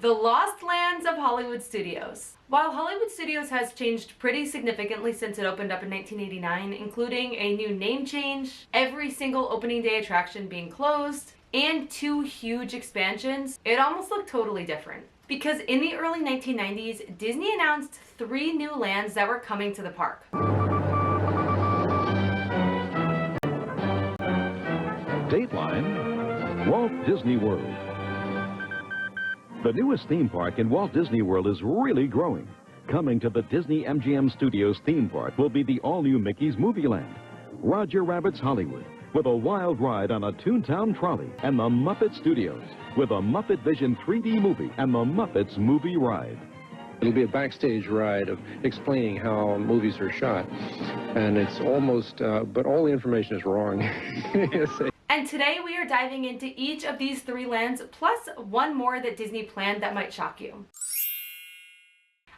The Lost Lands of Hollywood Studios. While Hollywood Studios has changed pretty significantly since it opened up in 1989, including a new name change, every single opening day attraction being closed, and 2 huge expansions, it almost looked totally different. Because in the early 1990s, Disney announced 3 new lands that were coming to the park. Dateline, Walt Disney World. The newest theme park in Walt Disney World is really growing. Coming to the Disney MGM Studios theme park will be the all-new Mickey's Movieland, Roger Rabbit's Hollywood, with a wild ride on a Toontown trolley, and the Muppet Studios, with a Muppet Vision 3D movie and the Muppets Movie Ride. It'll be a backstage ride of explaining how movies are shot, and it's almost, but all the information is wrong. And today we are diving into each of these 3 lands, plus one more that Disney planned that might shock you.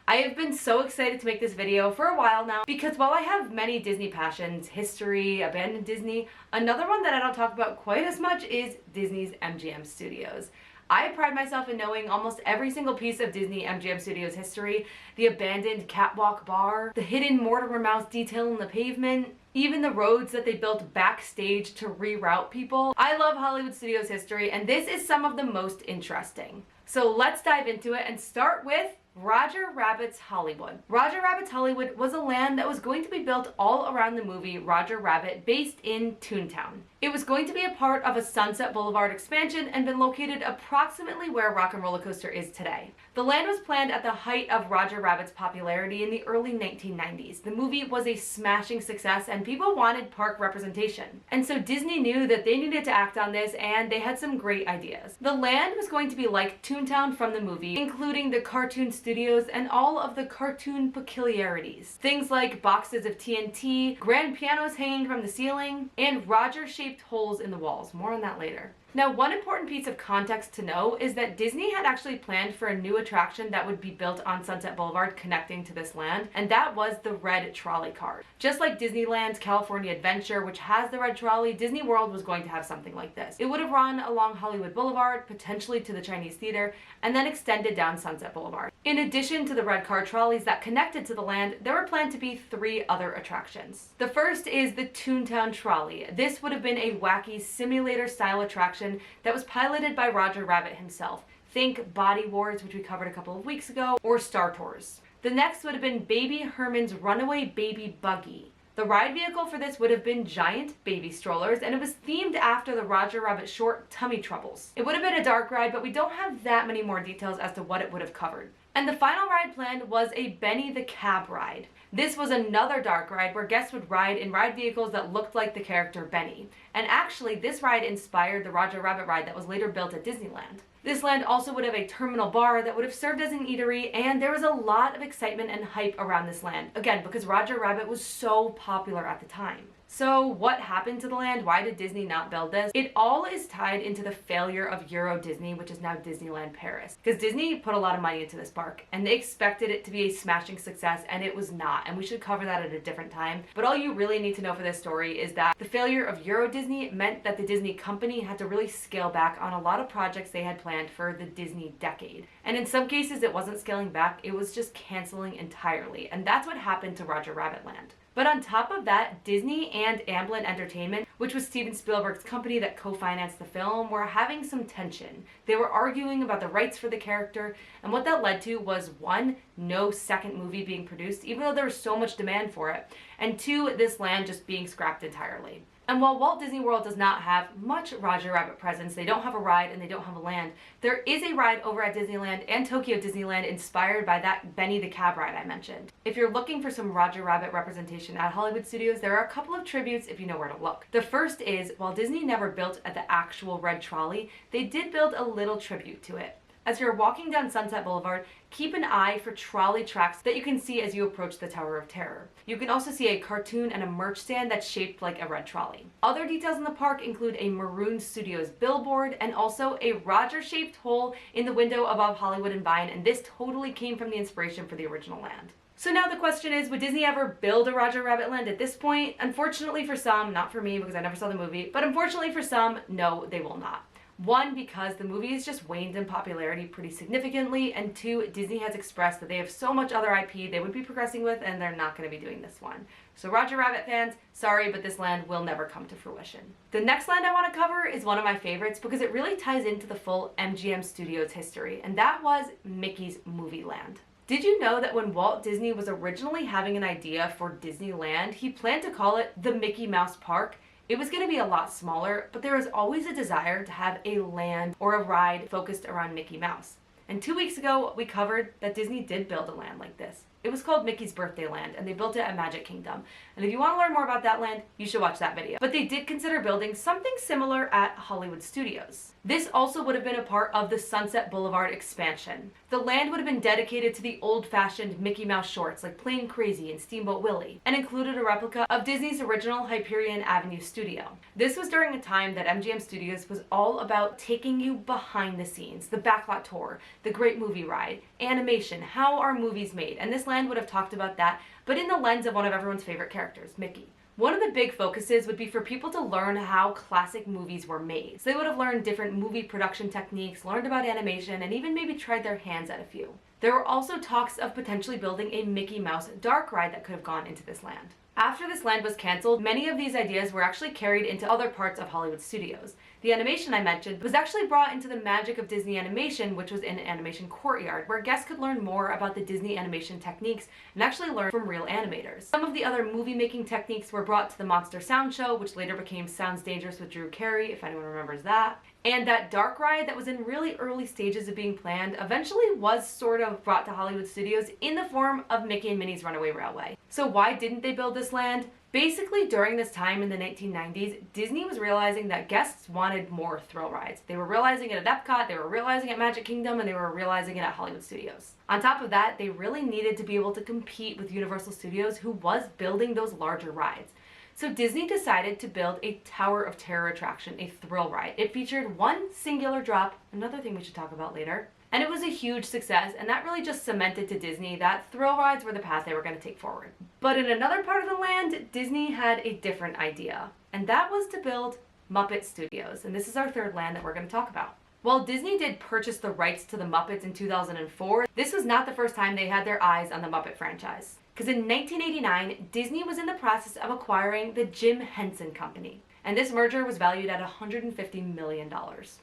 I have been so excited to make this video for a while now because while I have many Disney passions, history, abandoned Disney, another one that I don't talk about quite as much is Disney's MGM Studios. I pride myself in knowing almost every single piece of Disney MGM Studios history, the abandoned catwalk bar, the hidden Mortimer Mouse detail in the pavement, even the roads that they built backstage to reroute people. I love Hollywood Studios history, and this is some of the most interesting. So let's dive into it and start with Roger Rabbit's Hollywood. Roger Rabbit's Hollywood was a land that was going to be built all around the movie Roger Rabbit, based in Toontown. It was going to be a part of a Sunset Boulevard expansion and been located approximately where Rock and Roller Coaster is today. The land was planned at the height of Roger Rabbit's popularity in the early 1990s. The movie was a smashing success and people wanted park representation. And so Disney knew that they needed to act on this, and they had some great ideas. The land was going to be like Toontown from the movie, including the cartoon studios and all of the cartoon peculiarities. Things like boxes of TNT, grand pianos hanging from the ceiling, and Roger-shaped holes in the walls. More on that later. Now, one important piece of context to know is that Disney had actually planned for a new attraction that would be built on Sunset Boulevard connecting to this land, and that was the red trolley car. Just like Disneyland's California Adventure, which has the red trolley, Disney World was going to have something like this. It would have run along Hollywood Boulevard, potentially to the Chinese Theater, and then extended down Sunset Boulevard. In addition to the red car trolleys that connected to the land, there were planned to be 3 other attractions. The first is the Toontown Trolley. This would have been a wacky simulator-style attraction that was piloted by Roger Rabbit himself. Think Body Wars, which we covered a couple of weeks ago, or Star Tours. The next would have been Baby Herman's Runaway Baby Buggy. The ride vehicle for this would have been giant baby strollers, and it was themed after the Roger Rabbit short Tummy Troubles. It would have been a dark ride, but we don't have that many more details as to what it would have covered. And the final ride planned was a Benny the Cab ride. This was another dark ride where guests would ride in ride vehicles that looked like the character Benny. And actually, this ride inspired the Roger Rabbit ride that was later built at Disneyland. This land also would have a terminal bar that would have served as an eatery, and there was a lot of excitement and hype around this land. Again, because Roger Rabbit was so popular at the time. So what happened to the land? Why did Disney not build this? It all is tied into the failure of Euro Disney, which is now Disneyland Paris. Because Disney put a lot of money into this park, and they expected it to be a smashing success, and it was not. And we should cover that at a different time. But all you really need to know for this story is that the failure of Euro Disney meant that the Disney company had to really scale back on a lot of projects they had planned for the Disney decade. And in some cases, it wasn't scaling back, it was just canceling entirely. And that's what happened to Roger Rabbit Land. But on top of that, Disney and Amblin Entertainment, which was Steven Spielberg's company that co-financed the film, were having some tension. They were arguing about the rights for the character, and what that led to was 1, no second movie being produced, even though there was so much demand for it, and 2, this land just being scrapped entirely. And while Walt Disney World does not have much Roger Rabbit presence, they don't have a ride and they don't have a land, there is a ride over at Disneyland and Tokyo Disneyland inspired by that Benny the Cab ride I mentioned. If you're looking for some Roger Rabbit representation at Hollywood Studios, there are a couple of tributes if you know where to look. The first is, while Disney never built at the actual red trolley, they did build a little tribute to it. As you're walking down Sunset Boulevard, keep an eye for trolley tracks that you can see as you approach the Tower of Terror. You can also see a cartoon and a merch stand that's shaped like a red trolley. Other details in the park include a Maroon Studios billboard and also a Roger-shaped hole in the window above Hollywood and Vine, and this totally came from the inspiration for the original land. So now the question is, would Disney ever build a Roger Rabbit land at this point? Unfortunately for some, not for me because I never saw the movie, but unfortunately for some, no, they will not. One, because the movie has just waned in popularity pretty significantly, and two, Disney has expressed that they have so much other IP they would be progressing with and they're not going to be doing this one. So Roger Rabbit fans, sorry, but this land will never come to fruition. The next land I want to cover is one of my favorites because it really ties into the full MGM Studios history, and that was Mickey's Movieland. Did you know that when Walt Disney was originally having an idea for Disneyland, he planned to call it the Mickey Mouse Park? It was going to be a lot smaller, but there was always a desire to have a land or a ride focused around Mickey Mouse. And 2 weeks ago, we covered that Disney did build a land like this. It was called Mickey's Birthday Land, and they built it at Magic Kingdom. And if you want to learn more about that land, you should watch that video. But they did consider building something similar at Hollywood Studios. This also would have been a part of the Sunset Boulevard expansion. The land would have been dedicated to the old-fashioned Mickey Mouse shorts like Plain Crazy and Steamboat Willie, and included a replica of Disney's original Hyperion Avenue studio. This was during a time that MGM Studios was all about taking you behind the scenes, the backlot tour, the great movie ride, animation, how are movies made, and this land would have talked about that, but in the lens of one of everyone's favorite characters, Mickey. One of the big focuses would be for people to learn how classic movies were made. So they would have learned different movie production techniques, learned about animation, and even maybe tried their hands at a few. There were also talks of potentially building a Mickey Mouse dark ride that could have gone into this land. After this land was canceled, many of these ideas were actually carried into other parts of Hollywood Studios. The animation I mentioned was actually brought into the Magic of Disney Animation, which was in an animation courtyard, where guests could learn more about the Disney animation techniques and actually learn from real animators. Some of the other movie-making techniques were brought to the Monster Sound Show, which later became Sounds Dangerous with Drew Carey, if anyone remembers that. And that dark ride that was in really early stages of being planned eventually was sort of brought to Hollywood Studios in the form of Mickey and Minnie's Runaway Railway. So why didn't they build this land? Basically, during this time in the 1990s, Disney was realizing that guests wanted more thrill rides. They were realizing it at Epcot, they were realizing it at Magic Kingdom, and they were realizing it at Hollywood Studios. On top of that, they really needed to be able to compete with Universal Studios, who was building those larger rides. So Disney decided to build a Tower of Terror attraction, a thrill ride. It featured one singular drop, another thing we should talk about later, and it was a huge success, and that really just cemented to Disney that thrill rides were the path they were going to take forward. But in another part of the land, Disney had a different idea, and that was to build Muppet Studios, and this is our third land that we're going to talk about. While Disney did purchase the rights to the Muppets in 2004, this was not the first time they had their eyes on the Muppet franchise. Because in 1989, Disney was in the process of acquiring the Jim Henson Company. And this merger was valued at $150 million.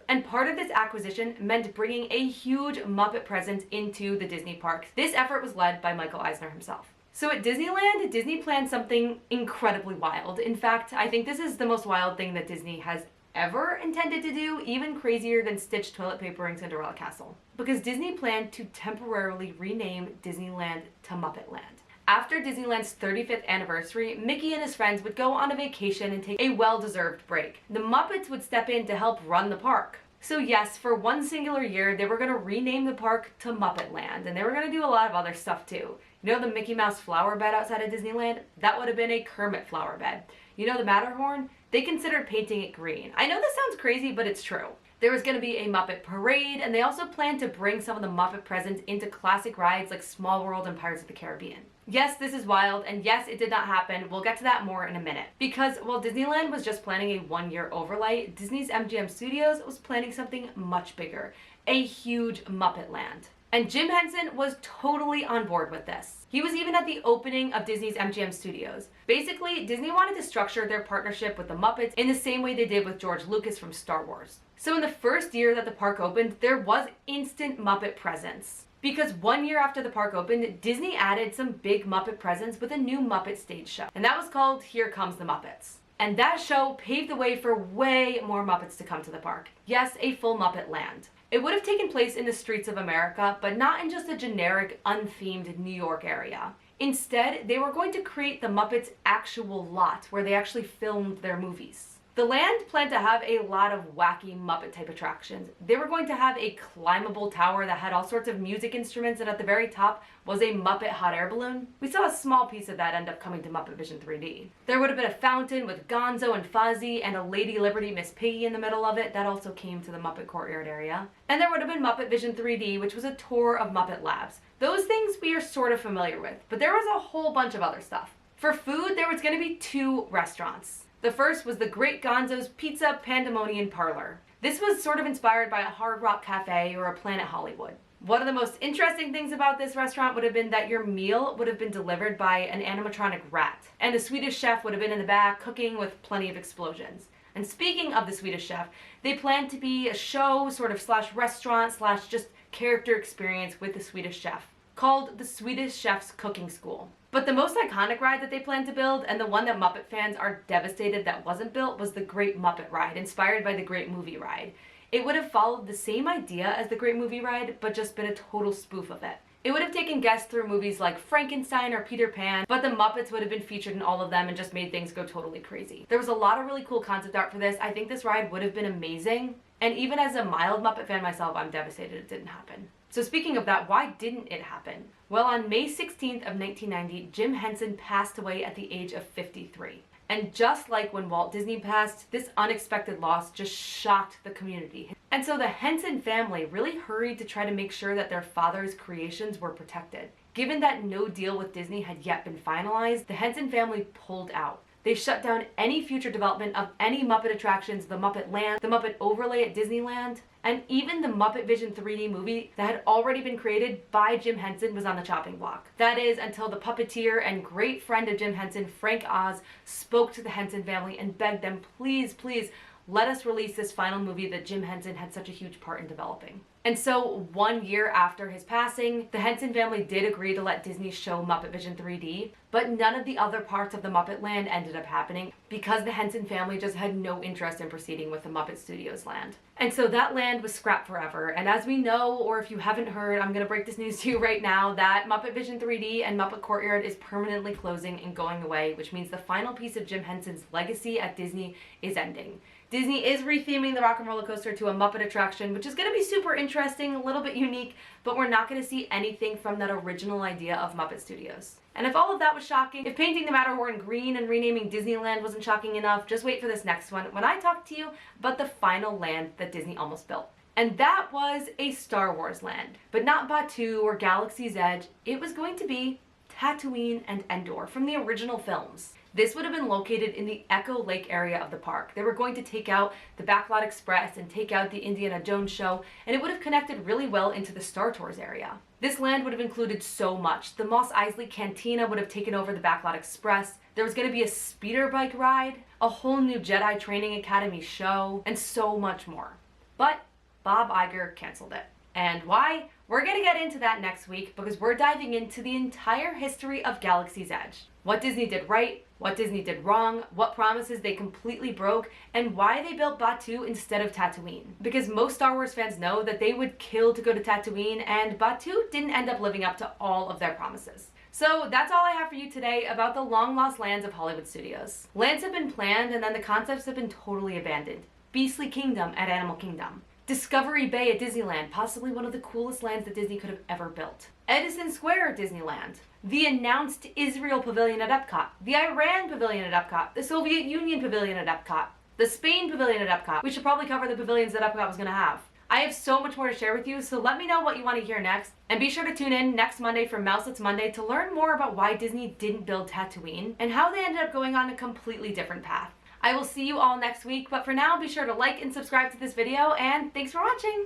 And part of this acquisition meant bringing a huge Muppet presence into the Disney parks. This effort was led by Michael Eisner himself. So at Disneyland, Disney planned something incredibly wild. In fact, I think this is the most wild thing that Disney has ever intended to do, even crazier than Stitch toilet papering Cinderella Castle. Because Disney planned to temporarily rename Disneyland to Muppetland. After Disneyland's 35th anniversary, Mickey and his friends would go on a vacation and take a well-deserved break. The Muppets would step in to help run the park. So yes, for one singular year, they were going to rename the park to Muppetland, and they were going to do a lot of other stuff too. You know the Mickey Mouse flower bed outside of Disneyland? That would have been a Kermit flower bed. You know the Matterhorn? They considered painting it green. I know this sounds crazy, but it's true. There was going to be a Muppet parade, and they also planned to bring some of the Muppet presents into classic rides like Small World and Pirates of the Caribbean. Yes, this is wild, and yes, it did not happen. We'll get to that more in a minute. Because while Disneyland was just planning a one-year overlay, Disney's MGM Studios was planning something much bigger, a huge Muppet Land. And Jim Henson was totally on board with this. He was even at the opening of Disney's MGM Studios. Basically, Disney wanted to structure their partnership with the Muppets in the same way they did with George Lucas from Star Wars. So in the first year that the park opened, there was instant Muppet presence. Because 1 year after the park opened, Disney added some big Muppet presence with a new Muppet stage show. And that was called Here Comes the Muppets. And that show paved the way for way more Muppets to come to the park. Yes, a full Muppet Land. It would have taken place in the streets of America, but not in just a generic, unthemed New York area. Instead, they were going to create the Muppets' actual lot, where they actually filmed their movies. The land planned to have a lot of wacky Muppet-type attractions. They were going to have a climbable tower that had all sorts of music instruments, and at the very top was a Muppet hot air balloon. We saw a small piece of that end up coming to Muppet Vision 3D. There would have been a fountain with Gonzo and Fuzzy and a Lady Liberty Miss Piggy in the middle of it. That also came to the Muppet Courtyard area. And there would have been Muppet Vision 3D, which was a tour of Muppet Labs. Those things we are sort of familiar with, but there was a whole bunch of other stuff. For food, there was going to be 2 restaurants. The first was the Great Gonzo's Pizza Pandemonium Parlor. This was sort of inspired by a Hard Rock Cafe or a Planet Hollywood. One of the most interesting things about this restaurant would have been that your meal would have been delivered by an animatronic rat, and the Swedish chef would have been in the back cooking with plenty of explosions. And speaking of the Swedish chef, they planned to be a show, sort of slash restaurant slash just character experience with the Swedish chef, called the Swedish Chef's Cooking School. But the most iconic ride that they planned to build, and the one that Muppet fans are devastated that wasn't built, was the Great Muppet Ride, inspired by the Great Movie Ride. It would have followed the same idea as the Great Movie Ride, but just been a total spoof of it. It would have taken guests through movies like Frankenstein or Peter Pan, but the Muppets would have been featured in all of them and just made things go totally crazy. There was a lot of really cool concept art for this. I think this ride would have been amazing, and even as a mild Muppet fan myself, I'm devastated it didn't happen. So speaking of that, why didn't it happen? Well, on May 16th of 1990, Jim Henson passed away at the age of 53. And just like when Walt Disney passed, this unexpected loss just shocked the community. And so the Henson family really hurried to try to make sure that their father's creations were protected. Given that no deal with Disney had yet been finalized, the Henson family pulled out. They shut down any future development of any Muppet attractions, the Muppet Land, the Muppet Overlay at Disneyland, and even the Muppet Vision 3D movie that had already been created by Jim Henson was on the chopping block. That is, until the puppeteer and great friend of Jim Henson, Frank Oz, spoke to the Henson family and begged them, please, please, let us release this final movie that Jim Henson had such a huge part in developing. And so 1 year after his passing, the Henson family did agree to let Disney show Muppet Vision 3D, but none of the other parts of the Muppet Land ended up happening because the Henson family just had no interest in proceeding with the Muppet Studios land. And so that land was scrapped forever. And as we know, or if you haven't heard, I'm gonna break this news to you right now, that Muppet Vision 3D and Muppet Courtyard is permanently closing and going away, which means the final piece of Jim Henson's legacy at Disney is ending. Disney is retheming the Rock and Roller Coaster to a Muppet attraction, which is going to be super interesting, a little bit unique, but we're not going to see anything from that original idea of Muppet Studios. And if all of that was shocking, if painting the Matterhorn green and renaming Disneyland wasn't shocking enough, just wait for this next one when I talk to you about the final land that Disney almost built. And that was a Star Wars land, but not Batuu or Galaxy's Edge. It was going to be Tatooine and Endor from the original films. This would have been located in the Echo Lake area of the park. They were going to take out the Backlot Express and take out the Indiana Jones show, and it would have connected really well into the Star Tours area. This land would have included so much. The Mos Eisley Cantina would have taken over the Backlot Express. There was going to be a speeder bike ride, a whole new Jedi Training Academy show, and so much more. But Bob Iger canceled it. And why? We're going to get into that next week because we're diving into the entire history of Galaxy's Edge. What Disney did right, what Disney did wrong, what promises they completely broke, and why they built Batuu instead of Tatooine. Because most Star Wars fans know that they would kill to go to Tatooine, and Batuu didn't end up living up to all of their promises. So that's all I have for you today about the long-lost lands of Hollywood Studios. Lands have been planned, and then the concepts have been totally abandoned. Beastly Kingdom at Animal Kingdom. Discovery Bay at Disneyland, possibly one of the coolest lands that Disney could have ever built. Edison Square at Disneyland. The announced Israel Pavilion at Epcot. The Iran Pavilion at Epcot. The Soviet Union Pavilion at Epcot. The Spain Pavilion at Epcot. We should probably cover the pavilions that Epcot was going to have. I have so much more to share with you, so let me know what you want to hear next. And be sure to tune in next Monday for Mouselet's Monday to learn more about why Disney didn't build Tatooine and how they ended up going on a completely different path. I will see you all next week, but for now, be sure to like and subscribe to this video, and thanks for watching!